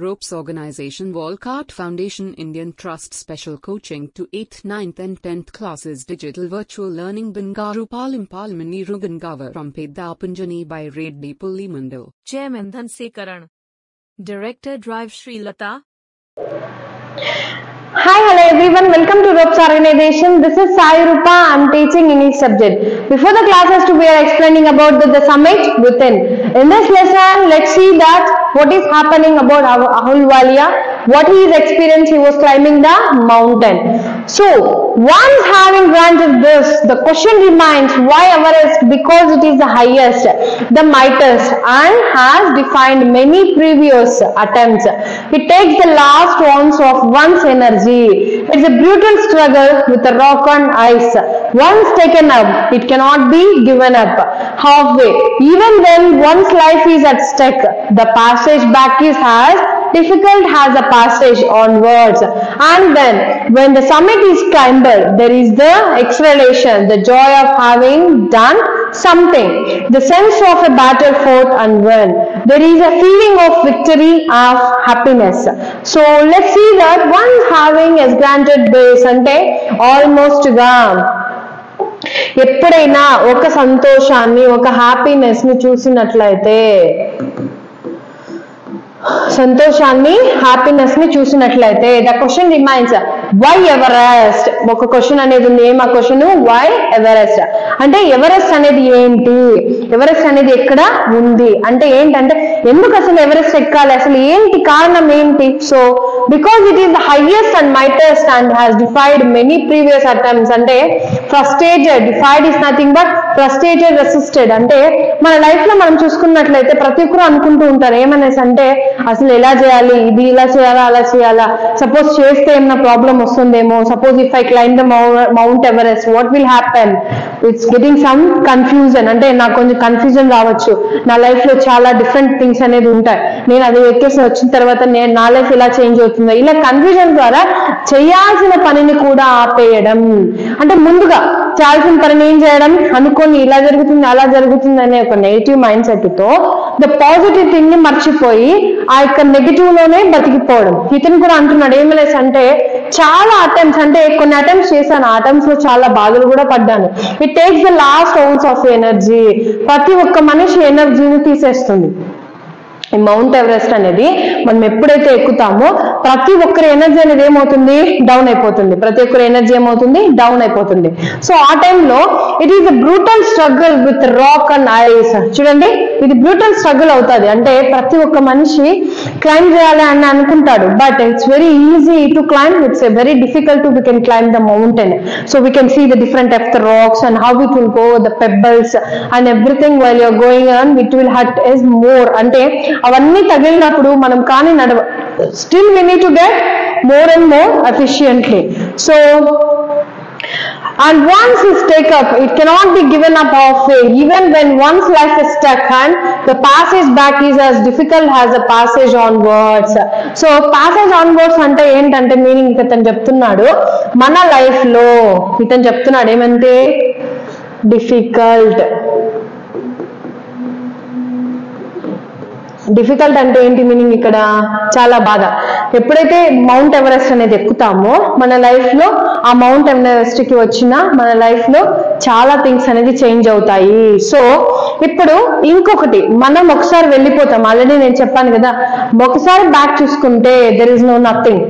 Ropes Organization Walcott Foundation Indian Trust Special Coaching to 8th, 9th and 10th classes Digital Virtual Learning Bangaru Palim Rugangavar from Pedapunjani by Reddy Pullimandal. Chairman Dhanse Karan. Director Drive Sri Lata. Hi, hello everyone. Welcome to Ropes Organization. This is Sai Rupa. I am teaching English subject. Before the classes, we are explaining about the summit within. In this lesson, let's see that what is happening about Ahluwalia, what he is experienced. He was climbing the mountain. So, once having granted this, the question remains why Everest? Because it is the highest, the mightiest, and has defined many previous attempts. It takes the last ounce of one's energy. It's a brutal struggle with the rock and ice. Once taken up, it cannot be given up halfway. Even when one's life is at stake, the passage back is as difficult as a passage onwards. And then, when the summit is climbed, there is the exhalation, the joy of having done something, the sense of a battle fought and won. There is a feeling of victory, of happiness. So let's see that once having as granted base ante almost gone. ఎప్పుడైనా ఒక సంతోషాన్ని ఒక happiness ని చూసినట్లయితే the question remains why Everest? ఒక question అనేది ఉంది. ఏం ఆ క్వశ్చన్? వై ఎవరెస్ట్ అంటే ఎవరెస్ట్ అనేది ఏంటి, ఎవరెస్ట్ అనేది ఎక్కడ ఉంది అంటే ఏంటంటే ఎందుకు అసలు ఎవరెస్ట్ ఎక్కాలి, అసలు ఏంటి కారణం ఏంటి? So because it is the highest and mightiest and has defied many previous attempts. అంటే frustrated, defied is nothing but frustrated, resisted. అంటే మన లైఫ్ లో మనం చూసుకున్నట్లయితే ప్రతి ఒక్కరు అనుకుంటూ ఉంటారు ఏమనేసి అంటే అసలు ఎలా చేయాలి, ఇది ఇలా చేయాలా అలా చేయాలా, సపోజ్ చేస్తే ఏమైనా ప్రాబ్లం వస్తుందేమో, suppose if I claim the mount Everest what will happen, it's getting some confusion. అంటే నాకు కొంచెం కన్ఫ్యూజన్ రావచ్చు, నా లైఫ్ లో చాలా డిఫరెంట్ థింగ్స్ అనేది ఉంటాయి, నేను అది ఎక్కేసి వచ్చిన తర్వాత నా లైఫ్ ఇలా చేంజ్ అవుతుందో, ఇలా కన్ఫ్యూజన్ ద్వారా చేయాల్సిన పనిని కూడా ఆపేయడం. అంటే ముందుగా చేయాల్సిన పనిని ఏం చేయడం, అనుకొని ఇలా జరుగుతుంది అలా జరుగుతుంది అనే ఒక నెగిటివ్ మైండ్ సెట్ తో ద పాజిటివ్ థింగ్ ని మర్చిపోయి ఆ యొక్క నెగిటివ్ లోనే బతికిపోవడం. ఇతను కూడా అంటున్నాడు ఏమనేసి అంటే చాలా అటెంప్ట్స్, అంటే కొన్ని అటెంప్ట్స్ చేశాను, ఆ అటెంప్ట్స్ లో చాలా బాధలు కూడా పడ్డాను. It takes the last ones of energy. ప్రతి ఒక్క మనిషి ఎనర్జీని తీసేస్తుంది. ఈ మౌంట్ ఎవరెస్ట్ అనేది మనం ఎప్పుడైతే ఎక్కుతామో ప్రతి ఒక్కరి ఎనర్జీ అనేది ఏమవుతుంది, డౌన్ అయిపోతుంది. ప్రతి ఒక్కరి ఎనర్జీ ఏమవుతుంది, డౌన్ అయిపోతుంది. సో ఆ టైంలో it is a brutal struggle with rock and ice. చూడండి, ఇది బ్రూటల్ స్ట్రగుల్ అవుతుంది. అంటే ప్రతి ఒక్క మనిషి క్లైమ్ చేయాలి అని అనుకుంటాడు, but it's very easy to climb, it's very difficult to we can climb the mountain. So we can see the different of the rocks and how it will go, the pebbles and everything while you're going on it will hurt is more. అంటే అవన్నీ తగిలినప్పుడు మనం కానీ still we need to get more and more efficiently. So and once it's take up, it cannot be given up halfway. Even when one's life is stuck and the passage back is as difficult as the passage onwards. So passage onwards అంటే ఏంటంటే meaning ఇతను చెప్తున్నాడు, మన life లో ఇతను చెప్తున్నాడు ఏమంటే difficult. Difficult అంటే ఏంటి మీనింగ్ ఇక్కడ? చాలా బాధ. ఎప్పుడైతే మౌంట్ ఎవరెస్ట్ అనేది ఎక్కుతామో మన లైఫ్ లో ఆ మౌంట్ ఎవరెస్ట్ కి వచ్చిన మన లైఫ్ లో చాలా థింగ్స్ అనేది చేంజ్ అవుతాయి. సో ఇప్పుడు ఇంకొకటి, మనం ఒకసారి వెళ్ళిపోతాం, ఆల్రెడీ నేను చెప్పాను కదా, ఒకసారి బ్యాక్ చూసుకుంటే దెర్ ఇస్ నో నథింగ్.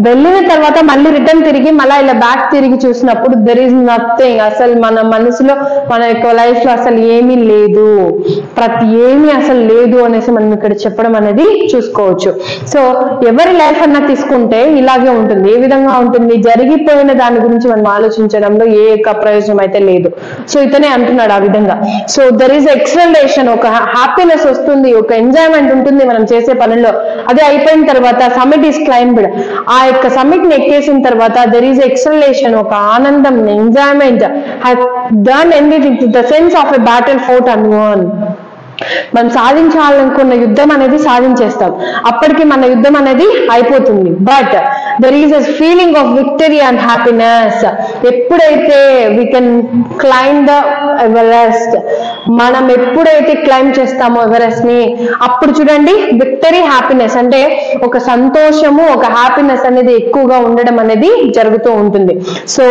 వెళ్ళిన తర్వాత మళ్ళీ రిటర్న్ తిరిగి మళ్ళీ ఇలా బ్యాక్ తిరిగి చూసినప్పుడు దెర్ ఈజ్ నథింగ్. అసలు మన మనసులో మన యొక్క లైఫ్ లో అసలు ఏమీ లేదు, ఏమీ అసలు లేదు అనేసి మనం ఇక్కడ చెప్పడం అనేది చూసుకోవచ్చు. సో ఎవరి లైఫ్ అన్నా తీసుకుంటే ఇలాగే ఉంటుంది. ఏ విధంగా ఉంటుంది? జరిగిపోయిన దాని గురించి మనం ఆలోచించడంలో ఏ యొక్క ప్రయోజనం అయితే లేదు. సో ఇతనే అంటున్నాడు ఆ విధంగా. సో దెర్ ఈజ్ ఎక్సలరేషన్, ఒక హ్యాపీనెస్ వస్తుంది, ఒక ఎంజాయ్మెంట్ ఉంటుంది మనం చేసే పనుల్లో. అదే అయిపోయిన తర్వాత సమిట్ ఈస్ క్లైంబ్డ్, ఆ యొక్క సమిట్ ని ఎక్కేసిన తర్వాత దెర్ ఈజ్ ఎక్సలేషన్, ఒక ఆనందం, enjoyment, has done anything, the sense of a battle fort and one. మనం సాధించాలనుకున్న యుద్ధం అనేది సాధించేస్తాం, అప్పటికి మన యుద్ధం అనేది అయిపోతుంది. But there is a feeling of victory and happiness. ఎప్పుడైతే we can climb the Everest, మనం ఎప్పుడైతే క్లైమ్ చేస్తామో ఎవరెస్ట్ ని, అప్పుడు చూడండి విక్టరీ హ్యాపీనెస్ అంటే ఒక సంతోషము, ఒక హ్యాపీనెస్ అనేది ఎక్కువగా ఉండడం అనేది జరుగుతూ ఉంటుంది. So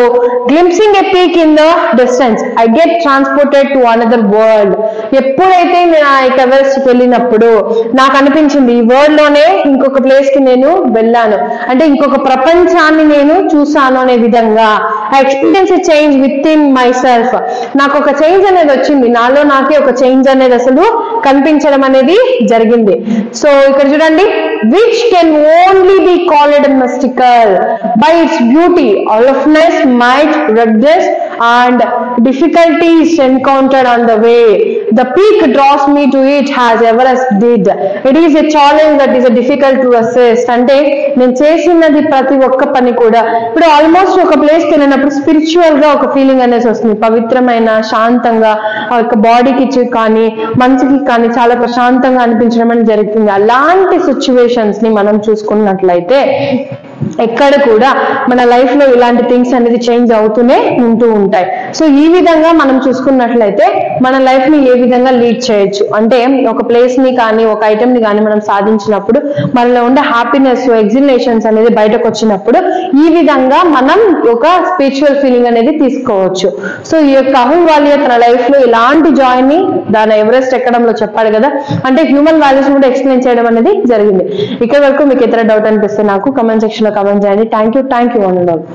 glimpsing a peak in the distance, I get transported to another world. ఎప్పుడైతే నేను ఆ ఎవరెస్ట్ వెళ్ళినప్పుడు నాకు అనిపించింది ఈ వరల్డ్ లోనే ఇంకొక ప్లేస్ కి నేను వెళ్ళాను, అంటే ఇంకొక ప్రపంచాన్ని నేను చూసాను అనే విధంగా. I experience a change with in my self, నాకు ఒక చేంజ్ అనేది వచ్చింది, నాలో నాకే ఒక చేంజ్ అనేది అసలు కనిపించడం అనేది జరిగింది. సో ఇక్కడ చూడండి, which can only be called mystical by its beauty, aloofness, might, ruggedness and difficulties encountered on the way. The peak draws me to it as Everest did. It is a challenge that is difficult to assist. అంటే నేను చేసినది ప్రతి ఒక్క పని కూడా ఇప్పుడు almost ఒక ప్లేస్కి వెళ్ళినప్పుడు స్పిరిచువల్ గా ఒక ఫీలింగ్ అనేది వస్తుంది, పవిత్రమైన శాంతంగా ఆ యొక్క బాడీకి కానీ మనసుకి కానీ చాలా ప్రశాంతంగా అనిపించడం అనేది జరుగుతుంది. అలాంటి సిచ్యువేషన్స్ ని మనం చూసుకున్నట్లయితే ఎక్కడ కూడా మన లైఫ్ లో ఇలాంటి థింగ్స్ అనేది చేంజ్ అవుతూనే ఉంటూ ఉంటాయి. సో ఈ విధంగా మనం చూసుకున్నట్లయితే మన లైఫ్ ని ఏ విధంగా లీడ్ చేయొచ్చు అంటే, ఒక ప్లేస్ ని కానీ ఒక ఐటమ్ ని కానీ మనం సాధించినప్పుడు మనలో ఉండే హ్యాపీనెస్, ఎగ్జిలేషన్స్ అనేది బయటకు వచ్చినప్పుడు ఈ విధంగా మనం ఒక స్పిరిచువల్ ఫీలింగ్ అనేది తీసుకోవచ్చు. సో ఈ యొక్క అహుల్వాలియా తన లైఫ్ లో ఇలాంటి జాయ్ ని దాని ఎవరెస్ట్ ఎక్కడంలో చెప్పాడు కదా, అంటే హ్యూమన్ వాల్యూస్ కూడా ఎక్స్ప్లెయిన్ చేయడం అనేది జరిగింది. ఇక్కడ వరకు మీకు ఇతర డౌట్ అనిపిస్తే నాకు కమెంట్ సెక్షన్ లో కమెంట్ చేయండి. Thank you one and all.